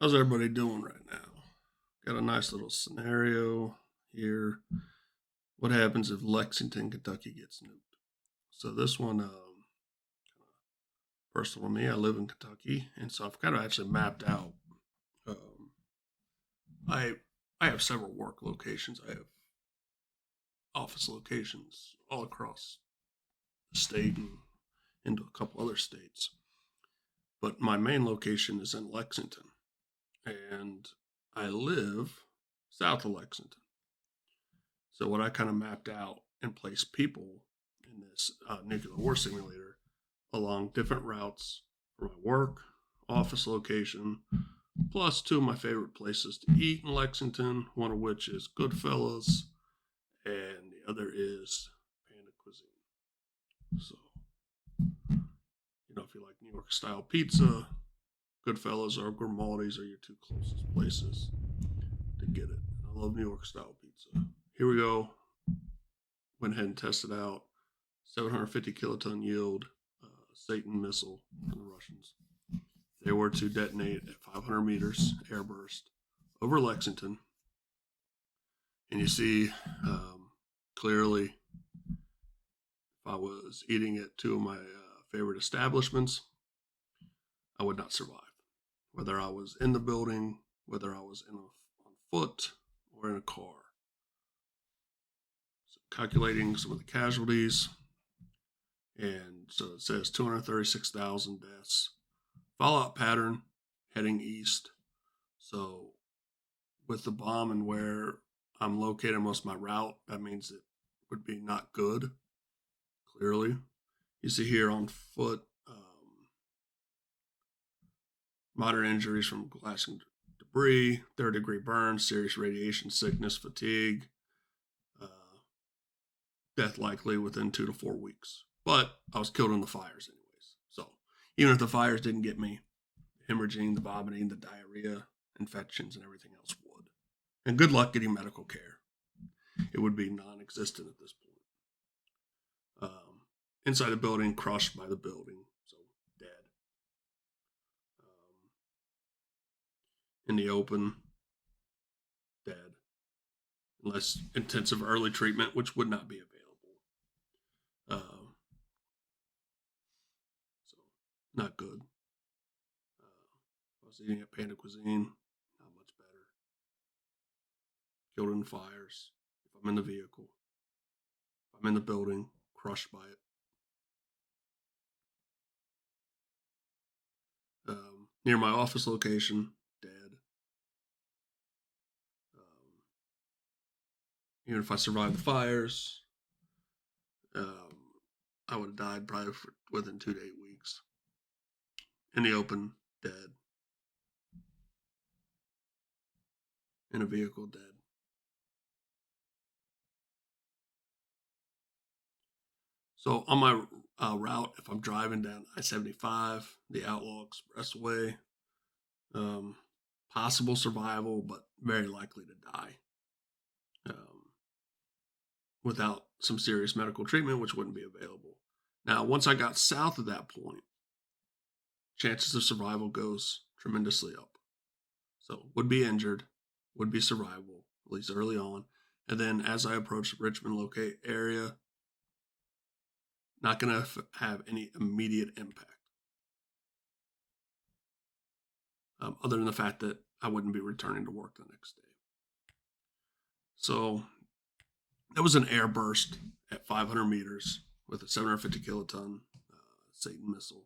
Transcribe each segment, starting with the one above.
How's everybody doing right now? Got a nice little scenario here. What happens if Lexington, Kentucky gets nuked? So this one, personal to me, I live in Kentucky, and so I've kind of actually mapped out. Um, I I have several work locations. I have office locations all across the state and into a couple other states. But my main location is in Lexington, and I live south of Lexington. So what I kind of mapped out and placed people in this nuclear war simulator along different routes for my work, office location, plus two of my favorite places to eat in Lexington, one of which is Goodfellas, and the other is Panda Cuisine. So, if you like New York style pizza, Goodfellas or Grimaldi's are your two closest places to get it. I love New York style pizza. Here we go. Went ahead and tested out 750 kiloton yield Satan missile from the Russians. They were to detonate at 500 meters airburst over Lexington. And you see clearly, if I was eating at two of my favorite establishments, I would not survive. Whether I was in the building, whether I was on foot, or in a car. So calculating some of the casualties, and so it says 236,000 deaths. Fallout pattern heading east. So with the bomb and where I'm located, most of my route, that means it would be not good. Clearly, you see here on foot, moderate injuries from glassing debris, third-degree burns, serious radiation sickness, fatigue, death likely within 2 to 4 weeks. But I was killed in the fires anyways. So even if the fires didn't get me, hemorrhaging, the vomiting, the diarrhea, infections, and everything else would. And good luck getting medical care. It would be non-existent at this point. Inside the building, crushed by the building, so dead. In the open, dead. Unless intensive early treatment, which would not be available. So, not good. I was eating at Panda Cuisine, not much better. Killed in fires. If I'm in the vehicle, if I'm in the building, crushed by it. Near my office location, dead. Even if I survived the fires, I would have died probably within 2 to 8 weeks. In the open, dead. In a vehicle, dead. So on my route, if I'm driving down I-75, the Outlaw Expressway, possible survival, but very likely to die without some serious medical treatment, which wouldn't be available. Now, once I got south of that point, chances of survival goes tremendously up. So would be injured, would be survivable, at least early on. And then as I approach the Richmond area, not going to have any immediate impact. Other than the fact that I wouldn't be returning to work the next day. So that was an air burst at 500 meters with a 750 kiloton Satan missile.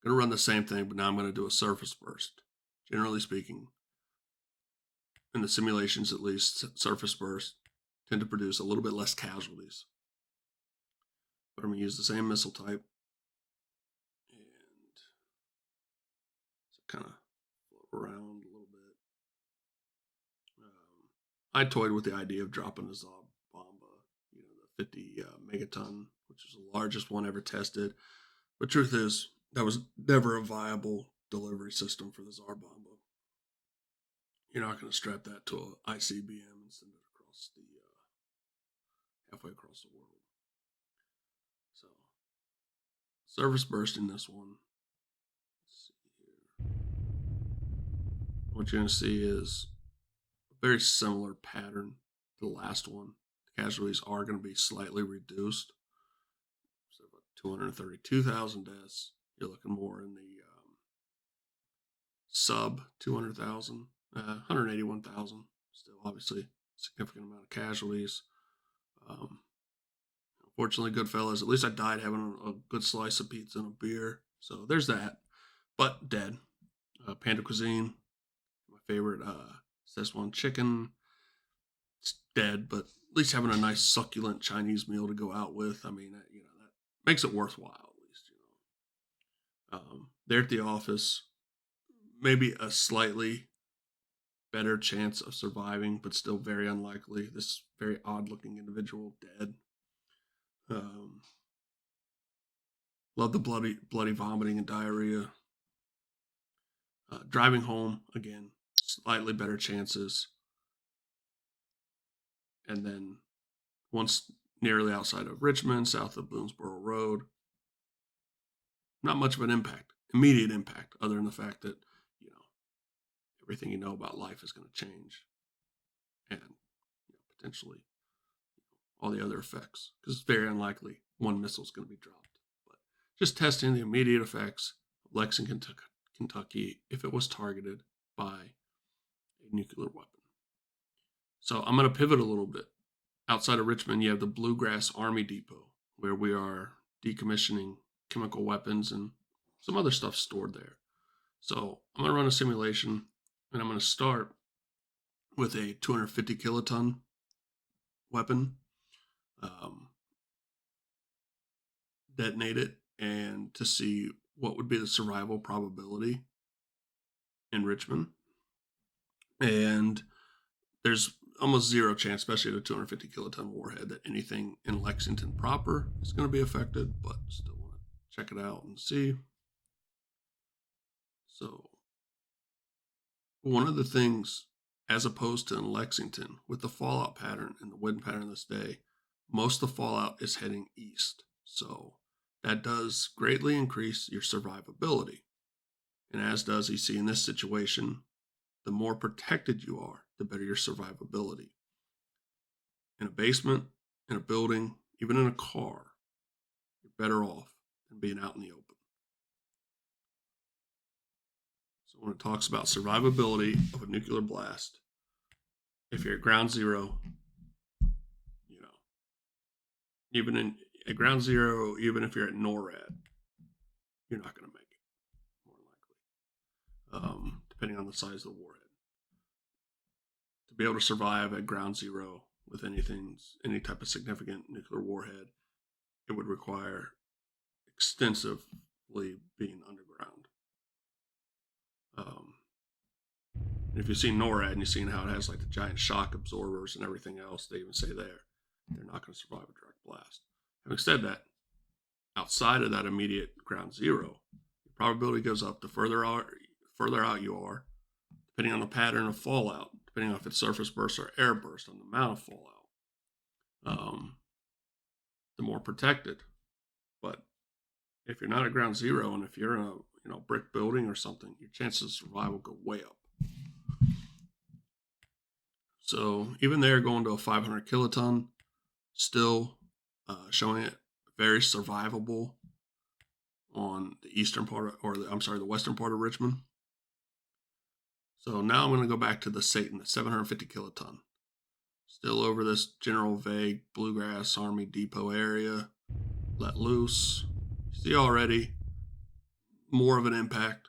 Going to run the same thing, but now I'm going to do a surface burst. Generally speaking, in the simulations at least, surface bursts tend to produce a little bit less casualties. But I'm going to use the same missile type. And so kind of float around a little bit. I toyed with the idea of dropping a Zob Bomba, the 50 megaton, which is the largest one ever tested. But truth is, that was never a viable delivery system for the Tsar Bomba. You're not going to strap that to an ICBM and send it across halfway across the world. So, surface burst in this one. Let's see here. what you're going to see is a very similar pattern to the last one. The casualties are going to be slightly reduced. So about 232,000 deaths. You're looking more in the sub 200,000, 181,000. Still, obviously, a significant amount of casualties. Fortunately, Goodfellas, at least I died having a good slice of pizza and a beer. So there's that. But dead. Panda Cuisine, my favorite Szechuan chicken. It's dead, but at least having a nice succulent Chinese meal to go out with. I mean, that makes it worthwhile. At least, they're at the office. Maybe a slightly better chance of surviving, but still very unlikely. This very odd-looking individual dead. Love the bloody vomiting and diarrhea. Driving home, again, slightly better chances. And then once nearly outside of Richmond, south of Bloomsboro Road, not much of an impact, immediate impact, other than the fact that, everything you know about life is going to change. And potentially all the other effects, because it's very unlikely one missile is going to be dropped. But just testing the immediate effects of Lexington, Kentucky, if it was targeted by a nuclear weapon. So I'm going to pivot a little bit. Outside of Richmond, you have the Bluegrass Army Depot, where we are decommissioning chemical weapons and some other stuff stored there. So I'm going to run a simulation, and I'm going to start with a 250 kiloton weapon, detonate it, and to see what would be the survival probability in Richmond. And there's almost zero chance, especially at a 250 kiloton warhead, that anything in Lexington proper is going to be affected, but still want to check it out and see. So one of the things, as opposed to in Lexington, with the fallout pattern and the wind pattern this day, most of the fallout is heading east. So that does greatly increase your survivability. And as does you see in this situation, the more protected you are, the better your survivability. In a basement, in a building, even in a car, you're better off than being out in the open. So when it talks about survivability of a nuclear blast, if you're at ground zero, even at ground zero, even if you're at NORAD, you're not going to make it, more likely, depending on the size of the warhead. To be able to survive at ground zero with any type of significant nuclear warhead, it would require extensively being underground. If you've seen NORAD and you've seen how it has like the giant shock absorbers and everything else, they even say they're not going to survive a direct blast. Having said that, outside of that immediate ground zero, the probability goes up the further out you are, depending on the pattern of fallout, depending on if it's surface burst or air burst, on the amount of fallout, the more protected. But if you're not at ground zero, and if you're in a brick building or something, your chances of survival go way up. So even there, going to a 500 kiloton, still showing it very survivable on the the western part of Richmond. So now I'm going to go back to the Satan, the 750 kiloton. Still over this general vague Bluegrass Army Depot area. Let loose. See already more of an impact.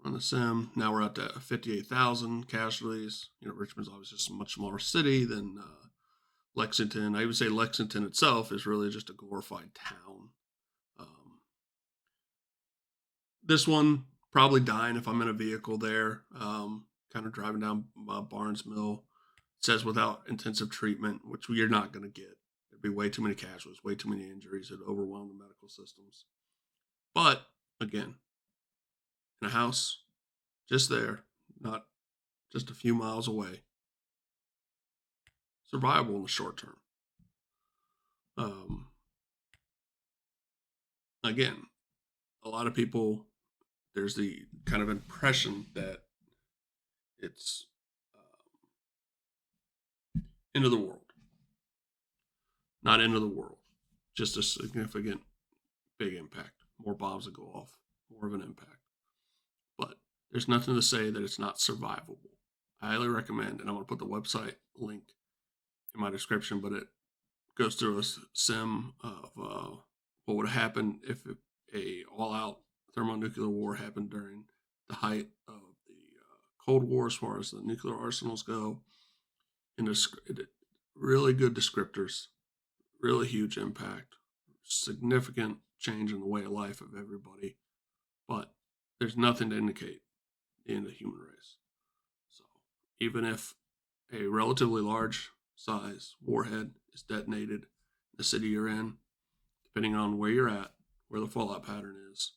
On the sim, now we're up to 58,000 casualties. Richmond's obviously just a much smaller city than Lexington. I would say Lexington itself is really just a glorified town. This one, probably dying if I'm in a vehicle there, kind of driving down Barnes Mill. It says without intensive treatment, which you're not going to get. There'd be way too many casualties, way too many injuries. It'd overwhelm the medical systems. But, again, in a house, just there, not just a few miles away. Survivable in the short term. Again, a lot of people there's the kind of impression that it's end of the world. Not end of the world, just a significant, big impact. More bombs that go off, more of an impact. But there's nothing to say that it's not survivable. I highly recommend, and I'm going to put the website link in my description, but it goes through a sim of what would happen if a all-out thermonuclear war happened during the height of the Cold War, as far as the nuclear arsenals go. And really good descriptors, really huge impact, significant change in the way of life of everybody. But there's nothing to indicate the end of the human race. So even if a relatively large size warhead is detonated in the city you're in, depending on where you're at, where the fallout pattern is,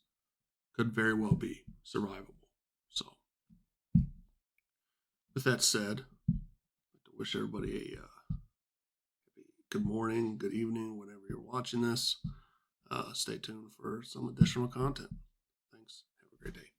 could very well be survivable. So with that said, I'd like to wish everybody a good morning, good evening, whenever you're watching this. Stay tuned for some additional content. Thanks. Have a great day.